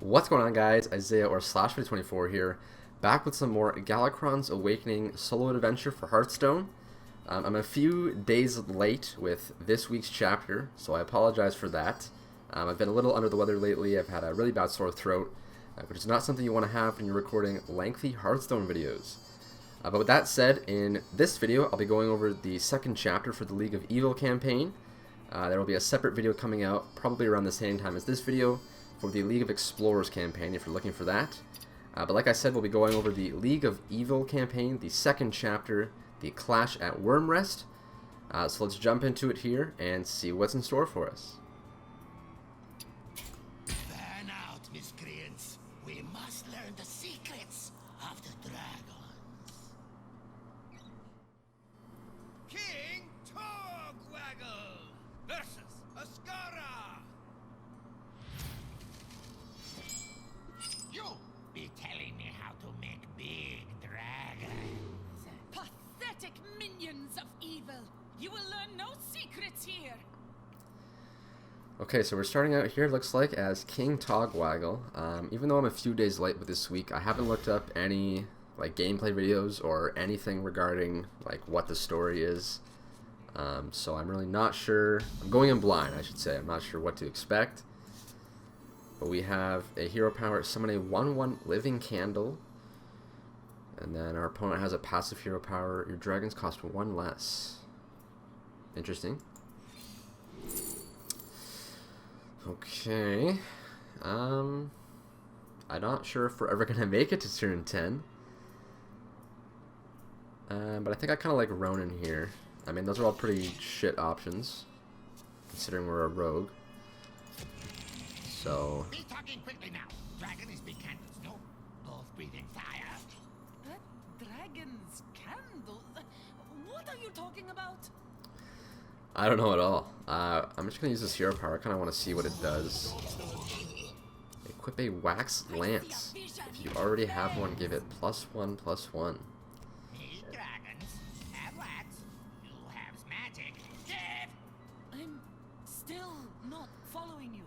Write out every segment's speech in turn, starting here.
What's going on, guys? Isaiah or Slash24 here, back with some more Galakrond's Awakening solo adventure for Hearthstone. I'm a few days late with this week's chapter, so I apologize for that. I've been a little under the weather lately. I've had a really bad sore throat, which is not something you want to have when you're recording lengthy Hearthstone videos. But with that said, in this video, I'll be going over the second chapter for the League of Evil campaign. There will be a separate video coming out, probably around the same time as this video, for the League of Explorers campaign, if you're looking for that. But like I said, we'll be going over the League of Evil campaign, the second chapter, the Clash at Wyrmrest. So let's jump into it here and see what's in store for us. Burn out, miscreants. We must learn the secrets of the dragons. King Togwaggle versus Askaara. You be telling me how to make big dragons. Pathetic minions of evil! You will learn no secrets here! Okay, so we're starting out here, looks like, as King Togwaggle. Even though I'm a few days late with this week, I haven't looked up any gameplay videos or anything regarding what the story is. So I'm really not sure. I'm going in blind, I should say. I'm not sure what to expect. But we have a hero power, summon a 1/1 living candle. And then our opponent has a passive hero power. Your dragons cost 1 less. Interesting. Okay. I'm not sure if we're ever going to make it to turn 10. But I think I kind of like Ronin here. I mean, those are all pretty shit options, considering we're a rogue. So... Be talking quickly now. Dragon is big candles, no? Both breathing fire. Dragon's candle? What are you talking about? I don't know at all. I'm just going to use this hero power. I kind of want to see what it does. Equip a Wax Lance. If you already have one, give it +1/+1. Me, dragons, have wax. You have magic. Give! I'm still not following you.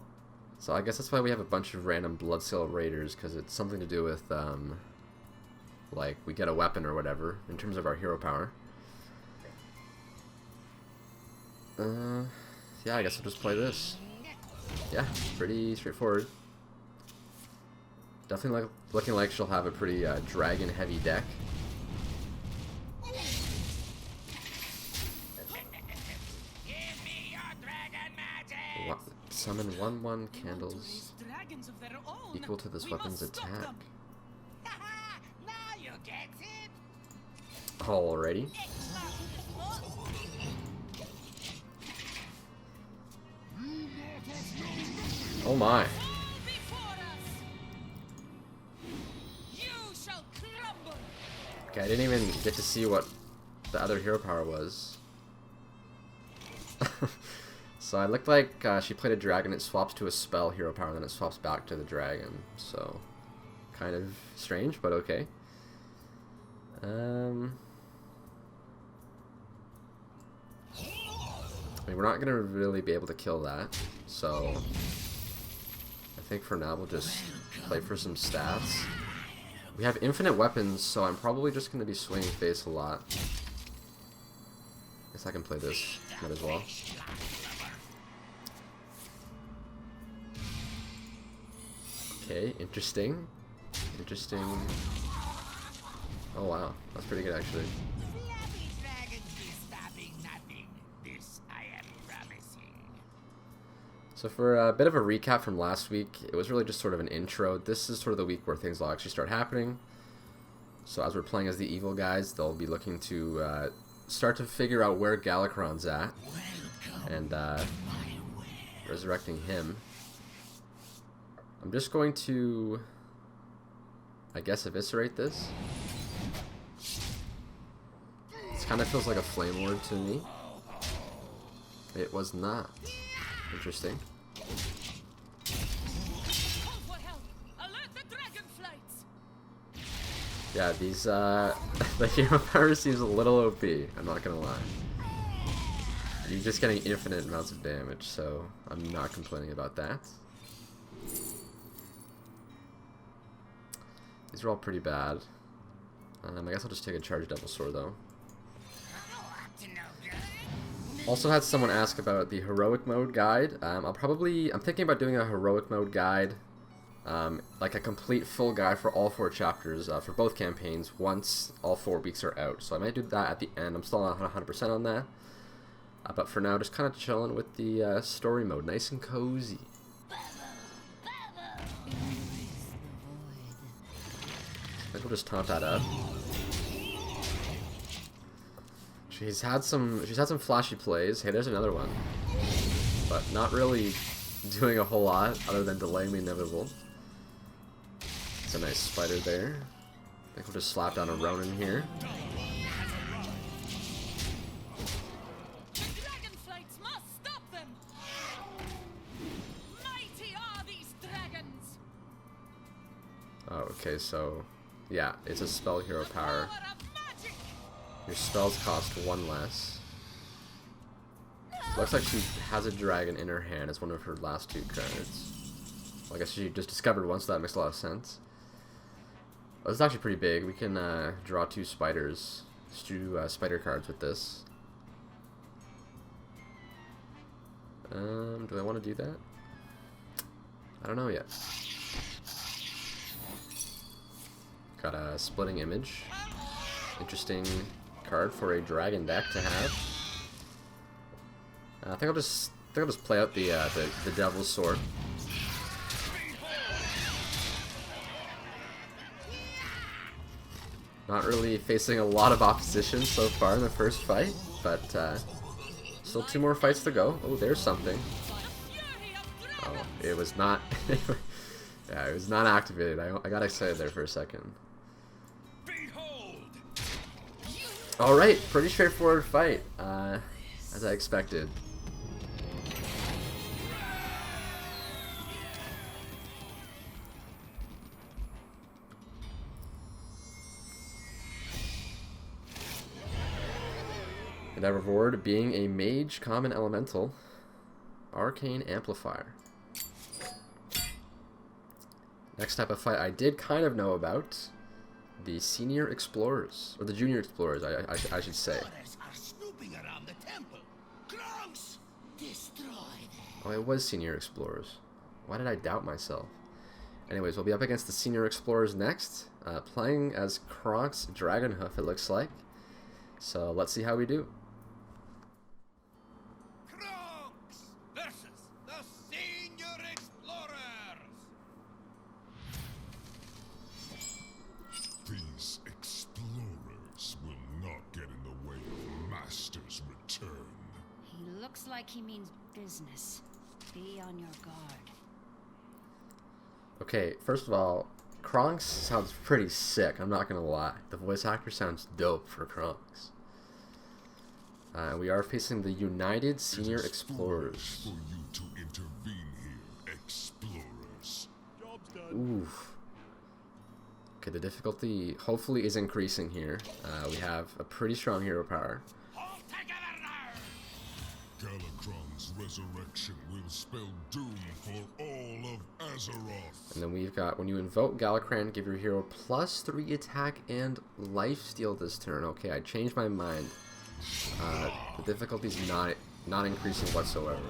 So I guess that's why we have a bunch of random Bloodsail Raiders, because it's something to do with, we get a weapon or whatever, in terms of our hero power. Yeah, I guess I'll just play this. Yeah, pretty straightforward. Definitely looking like she'll have a pretty dragon-heavy deck. Give me your dragon magic! Summon 1/1 They want to candles raise dragons of their own. equal to this We weapon's must stop attack. them. Now you get it! Alrighty. Oh my. Fall before us. You shall crumble. Okay, I didn't even get to see what the other hero power was. So it looked like she played a dragon, it swaps to a spell hero power, and then it swaps back to the dragon. So, kind of strange, but okay. I mean, we're not going to really be able to kill that, so I think for now we'll just play for some stats. We have infinite weapons, so I'm probably just going to be swinging face a lot. Guess I can play this, might as well. Okay, interesting. Interesting. Oh wow, that's pretty good actually. Flappy dragons be stopping nothing. This I am promising. So for a bit of a recap from last week, it was really just sort of an intro. This is sort of the week where things will actually start happening. So as we're playing as the evil guys, they'll be looking to start to figure out where Galakrond's at and resurrecting him. I'm just going to, I guess, eviscerate this. This kind of feels like a flame ward to me. It was not. Interesting. Call for help. Alert the dragon flights. Yeah, these, the hero power seems a little OP, I'm not gonna lie. You're just getting infinite amounts of damage, so I'm not complaining about that. These are all pretty bad. I guess I'll just take a charged Devil Sword though. Also had someone ask about the heroic mode guide. I'm thinking about doing a heroic mode guide, like a complete full guide for all 4 chapters for both campaigns once all 4 weeks are out. So I might do that at the end. I'm still not 100% on that, but for now, just kind of chilling with the story mode, nice and cozy. I think we'll just taunt that up. She's had some flashy plays. Hey, there's another one. But not really doing a whole lot other than delaying the inevitable. It's a nice spider there. I think we'll just slap down a Ronin here. The dragonflights must stop them. Mighty are these dragons. Oh, okay, so yeah, it's a spell hero power. Power of magic. Your spells cost 1 less. Looks like she has a dragon in her hand as one of her last 2 cards. Well, I guess she just discovered one, so that makes a lot of sense. Well, this is actually pretty big. We can draw 2 spiders, 2 spider cards with this. Do I want to do that? I don't know yet. Got a Splitting Image. Interesting card for a dragon deck to have. I think I'll just play out the Devil's Sword. Not really facing a lot of opposition so far in the first fight, but still 2 more fights to go. Oh, there's something. Oh, it was not. Yeah, it was not activated. I got excited there for a second. Alright, pretty straightforward fight, as I expected. And I reward being a mage common elemental, arcane amplifier. Next type of fight I did kind of know about. The senior explorers, or the junior explorers, I should say. Are snooping around the temple. Kronx, destroy them. Oh, it was senior explorers. Why did I doubt myself? Anyways, we'll be up against the senior explorers next, playing as Kronx Dragonhoof, it looks like. So let's see how we do. Kronx versus the senior explorers. These explorers will not get in the way of Master's return. He looks like he means business. Be on your guard. Okay, first of all, Kronx sounds pretty sick, I'm not gonna lie. The voice actor sounds dope for Kronx. We are facing the United Senior Explorers. For you to intervene here, explorers. Oof. Okay, the difficulty hopefully is increasing here. We have a pretty strong hero power. All together now. Galakrond's resurrection will spell doom for all of Azeroth. And then we've got, when you invoke Galakrond, give your hero +3 attack and lifesteal this turn. Okay, I changed my mind. The difficulty's not increasing whatsoever.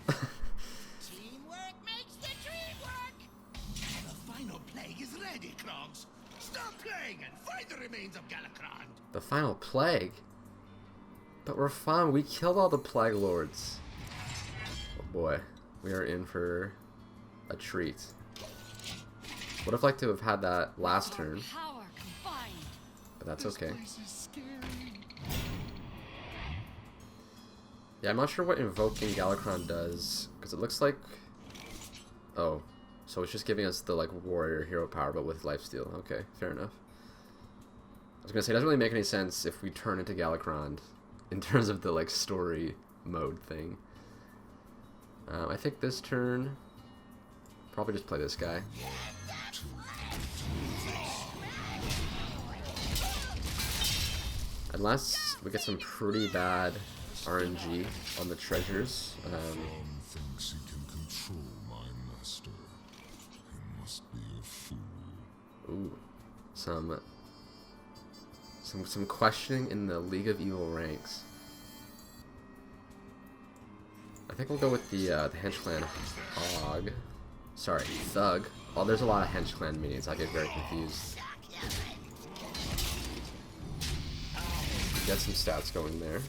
Teamwork makes the dream work. The final plague is ready, Kronx. Stop playing and find the remains of Galakrond. The final plague? But we're fine, we killed all the plague lords. Oh boy, we are in for a treat. Would have liked to have had that last turn, Power combined. but that's okay. Yeah, I'm not sure what invoking Galakrond does, because it looks like... Oh, so it's just giving us the like warrior hero power, but with lifesteal. Okay, fair enough. I was gonna say, it doesn't really make any sense if we turn into Galakrond in terms of the like story mode thing. I think this turn, probably just play this guy. Unless we get some pretty bad RNG on the treasures. Kron thinks he can control my master. He must be a fool. Ooh, some questioning in the League of Evil ranks. I think we'll go with the Hench Clan Hog. Sorry, Thug. Oh, there's a lot of Hench Clan minions. I get very confused. Get some stats going there.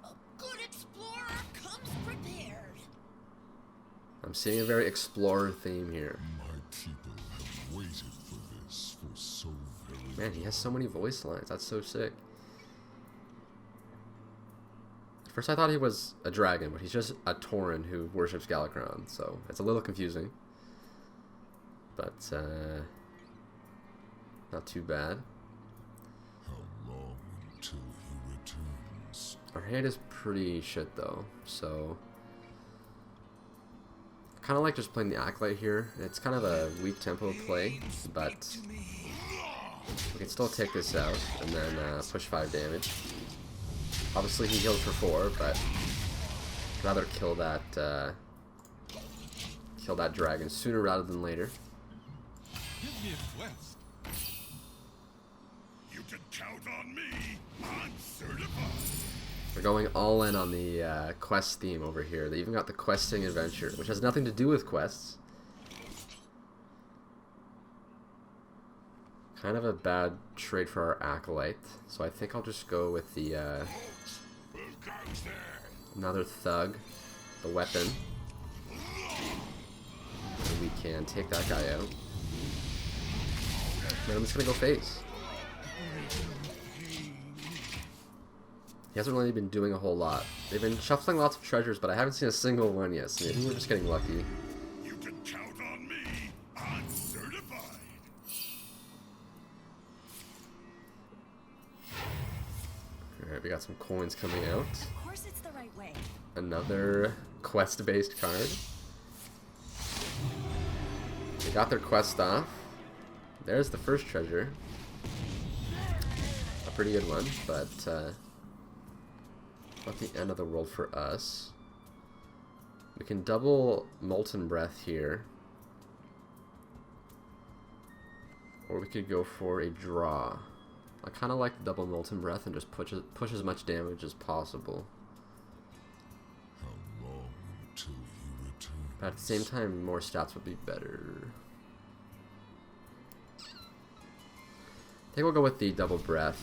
A good explorer comes prepared. I'm seeing a very explorer theme here. My people have waited for this for so very Man, he has so many voice lines. That's so sick. At first I thought he was a dragon, but he's just a Tauren who worships Galakrond, so it's a little confusing. But, not too bad. How long until he returns? Our hand is pretty shit though, so I kind of like just playing the Acolyte here. It's kind of a weak tempo play, but we can still take this out and then push 5 damage. Obviously he heals for 4, but I'd rather kill that dragon sooner rather than later. Give me a quest. You can count on me. I'm certified. We're going all in on the quest theme over here. They even got the questing adventure, which has nothing to do with quests. Kind of a bad trade for our Acolyte, so I think I'll just go with the another Thug, the weapon. And we can take that guy out. Then I'm just gonna go face. He hasn't really been doing a whole lot. They've been shuffling lots of treasures, but I haven't seen a single one yet, so maybe we're just getting lucky. You can count on me. I'm certified. Alright, we got some coins coming out. Of course it's the right way. Another quest-based card. They got their quest off. There's the first treasure. A pretty good one, but not the end of the world for us. We can double Molten Breath here. Or we could go for a draw. I kind of like the double Molten Breath and just push as much damage as possible. How long until he returns? But at the same time, more stats would be better. I think we'll go with the double breath.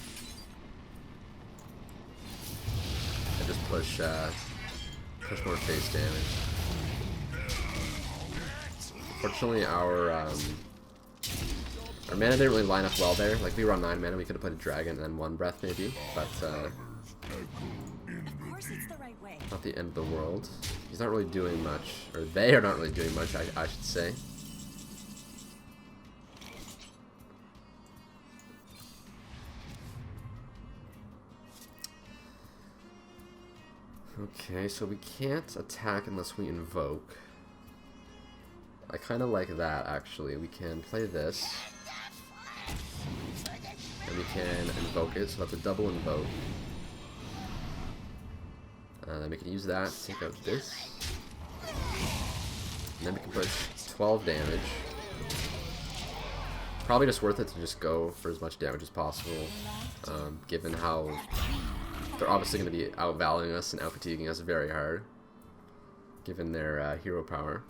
And just push more face damage. Unfortunately, our mana didn't really line up well there. Like, we were on 9 mana, we could have put a dragon and then 1 breath maybe, but Of course it's the right way. not the end of the world. He's not really doing much, or they are not really doing much, I should say. Okay, so we can't attack unless we invoke. I kind of like that, actually. We can play this. And we can invoke it, so that's a double invoke. Then we can use that to take out this. And then we can push 12 damage. Probably just worth it to just go for as much damage as possible, given how they're obviously going to be outvaluing us and out-fatiguing us very hard, given their hero power.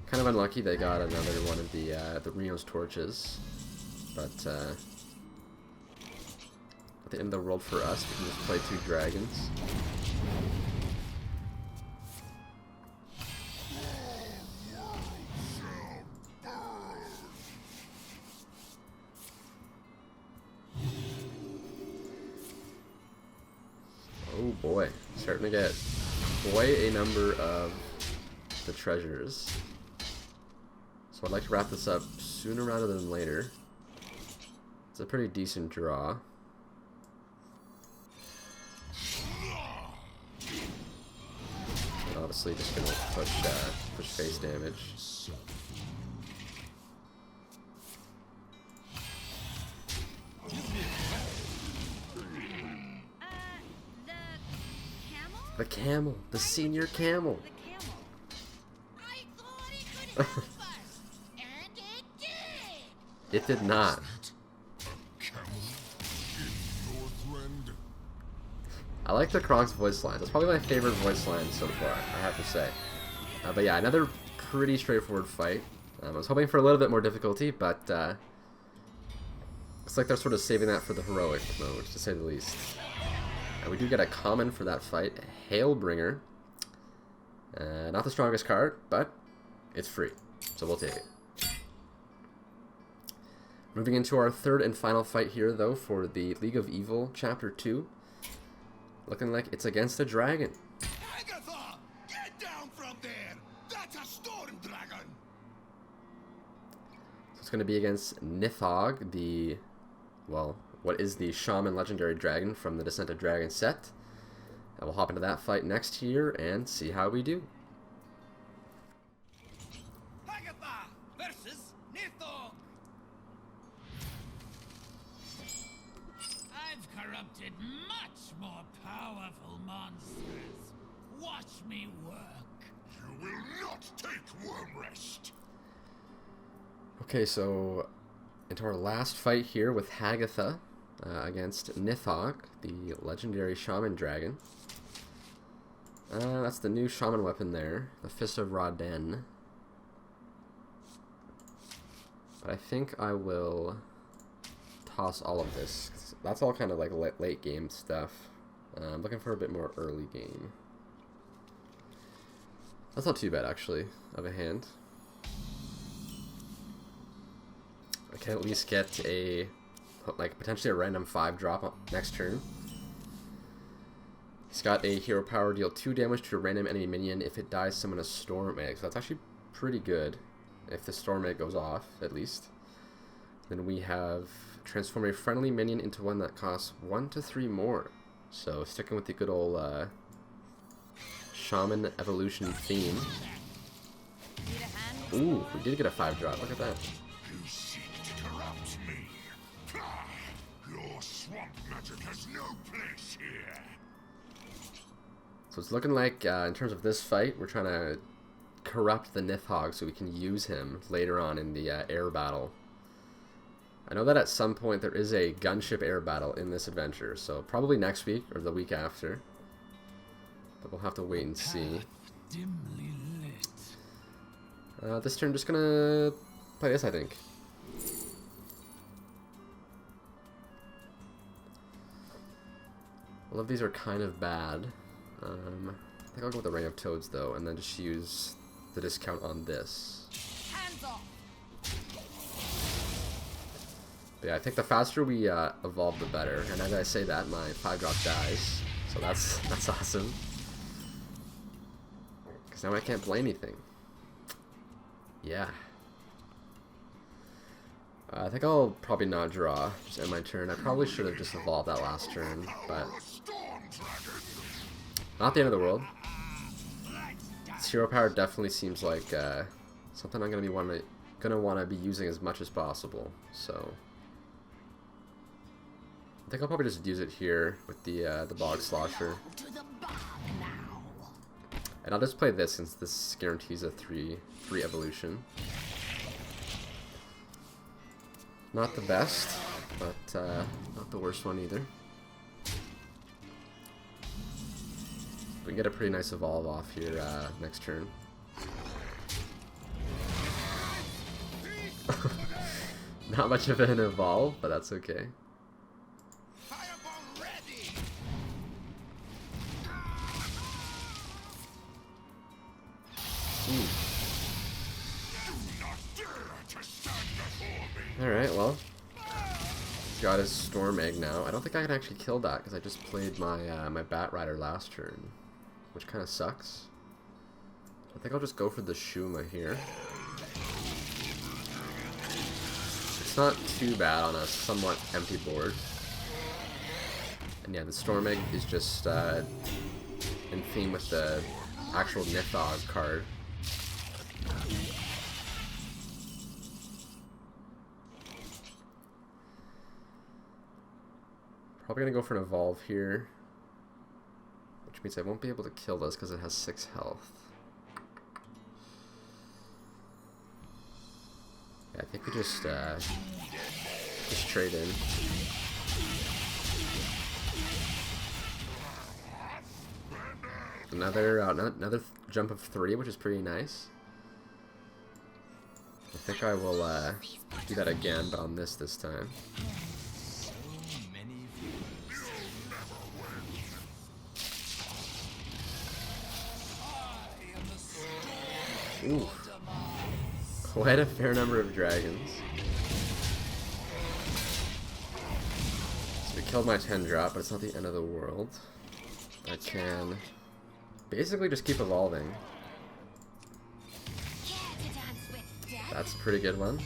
Kind of unlucky they got another one of the Reno's torches, but at the end of the world for us, we can just play 2 dragons. Oh boy, starting to get quite a number of the treasures. So I'd like to wrap this up sooner rather than later. It's a pretty decent draw. And obviously just gonna push face damage. The camel. The senior camel. The camel. I thought it could help us, and it did. It did not. Camel in Northrend. I like the Kronx voice lines. That's probably my favorite voice line so far, I have to say. But yeah, another pretty straightforward fight. I was hoping for a little bit more difficulty, but looks like they're sort of saving that for the heroic mode, to say the least. And we do get a common for that fight, Hailbringer. Not the strongest card, but it's free, so we'll take it. Moving into our third and final fight here, though, for the League of Evil Chapter 2. Looking like it's against a dragon. Hagatha, get down from there. That's a storm dragon. So it's going to be against Nithogg, the, well, what is the Shaman Legendary Dragon from the Descent of Dragon set. And we'll hop into that fight next here and see how we do. Hagatha versus Nithogg. I've corrupted much more powerful monsters. Watch me work. You will not take Wyrmrest. Okay, so into our last fight here with Hagatha against Nithogg, the legendary Shaman Dragon. That's the new Shaman weapon there, the Fist of Raden. But I think I will toss all of this. 'Cause that's all kind of like late game stuff. I'm looking for a bit more early game. That's not too bad, actually, of a hand. I can at least get a, like, potentially a random 5 drop next turn. He's got a hero power, deal 2 damage to a random enemy minion. If it dies, summon a Storm Egg. So that's actually pretty good, if the Storm Egg goes off, at least. Then we have transform a friendly minion into one that costs 1 to 3 more. So sticking with the good old Shaman evolution theme. Need a hand? Ooh, we did get a 5 drop. Look at that. You seek to corrupt me. Ah, your swamp magic has no place here. So it's looking like, in terms of this fight, we're trying to corrupt the Nithogg so we can use him later on in the air battle. I know that at some point there is a gunship air battle in this adventure, so probably next week or the week after. But we'll have to wait and see. Dimly lit. This turn, just gonna play this, I think. All of these are kind of bad. I think I'll go with the Ring of Toads, though, and then just use the discount on this. Hands off. But yeah, I think the faster we evolve, the better. And as I say that, my 5-drop dies, so that's awesome. Because now I can't play anything. Yeah. I think I'll probably not draw, just end my turn. I probably should have just evolved that last turn, but not the end of the world. This hero power definitely seems like something I'm gonna want to be using as much as possible. So I think I'll probably just use it here with the Bog Slosher. And I'll just play this since this guarantees a 3 evolution. Not the best, but not the worst one either. We can get a pretty nice evolve off here next turn. Not much of an evolve, but that's okay. Fireball ready. Alright, well. Got his Storm Egg now. I don't think I can actually kill that because I just played my my Batrider last turn, which kind of sucks. I think I'll just go for the Shuma here. It's not too bad on a somewhat empty board. And yeah, the Storm Egg is just in theme with the actual Nithogg card. Probably gonna go for an evolve here, which means I won't be able to kill this because it has 6 health. Yeah, I think we just trade in. Another jump of 3, which is pretty nice. I think I will do that again, but on this time. Ooh, quite a fair number of dragons. So we killed my 10 drop, but it's not the end of the world. I can basically just keep evolving. That's a pretty good one.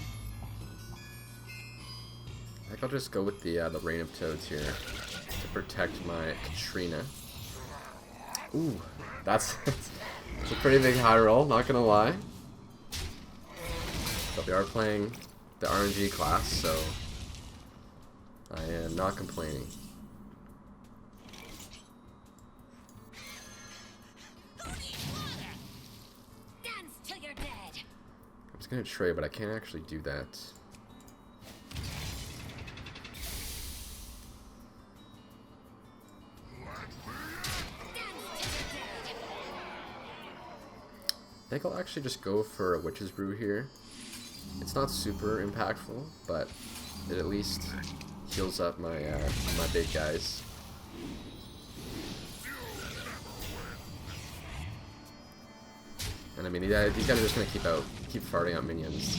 I think I'll just go with the Rain of Toads here to protect my Katrina. Ooh, that's it's a pretty big high roll, not gonna lie. But we are playing the RNG class, so I am not complaining. I'm just gonna trade, but I can't actually do that. I think I'll actually just go for a Witch's Brew here. It's not super impactful, but it at least heals up my my big guys. And I mean, these guys are just gonna keep farting out minions.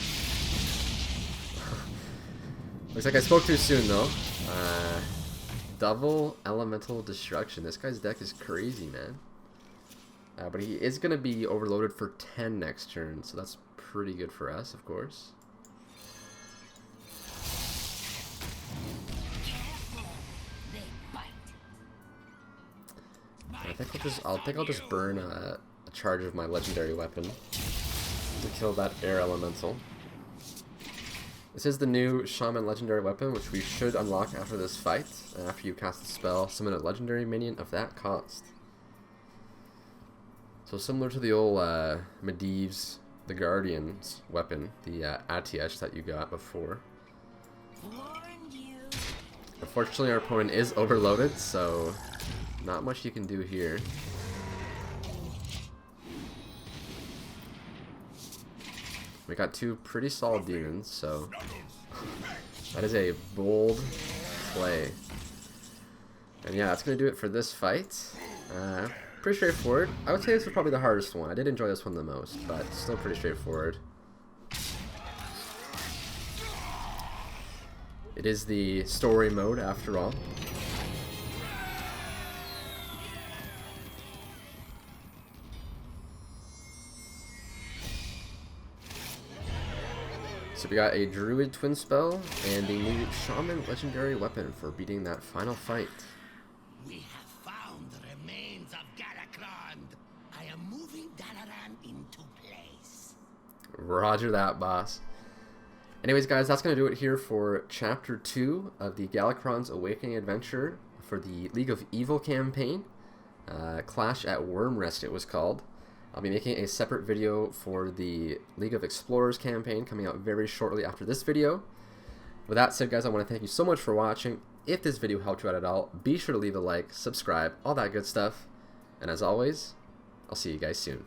Looks like I spoke too soon though. Double Elemental Destruction. This guy's deck is crazy, man. But he is going to be overloaded for 10 next turn, so that's pretty good for us, of course. I think I'll just burn a charge of my legendary weapon to kill that air elemental. This is the new Shaman legendary weapon, which we should unlock after this fight. After you cast the spell, summon a legendary minion of that cost. So similar to the old Medivh's, the Guardian's weapon, the Atiyesh that you got before. Unfortunately, our opponent is overloaded, so not much you can do here. We got 2 pretty solid demons, so that is a bold play. And yeah, that's going to do it for this fight. Pretty straightforward. I would say this was probably the hardest one. I did enjoy this one the most, but still pretty straightforward. It is the story mode after all. So we got a Druid Twin Spell and a new Shaman Legendary Weapon for beating that final fight. We have found the remains of Galakrond. I am moving Dalaran into place. Roger that, boss. Anyways, guys, that's going to do it here for Chapter 2 of the Galakrond's Awakening Adventure for the League of Evil campaign. Clash at Wyrmrest, it was called. I'll be making a separate video for the League of Explorers campaign coming out very shortly after this video. With that said, guys, I want to thank you so much for watching. If this video helped you out at all, be sure to leave a like, subscribe, all that good stuff. And as always, I'll see you guys soon.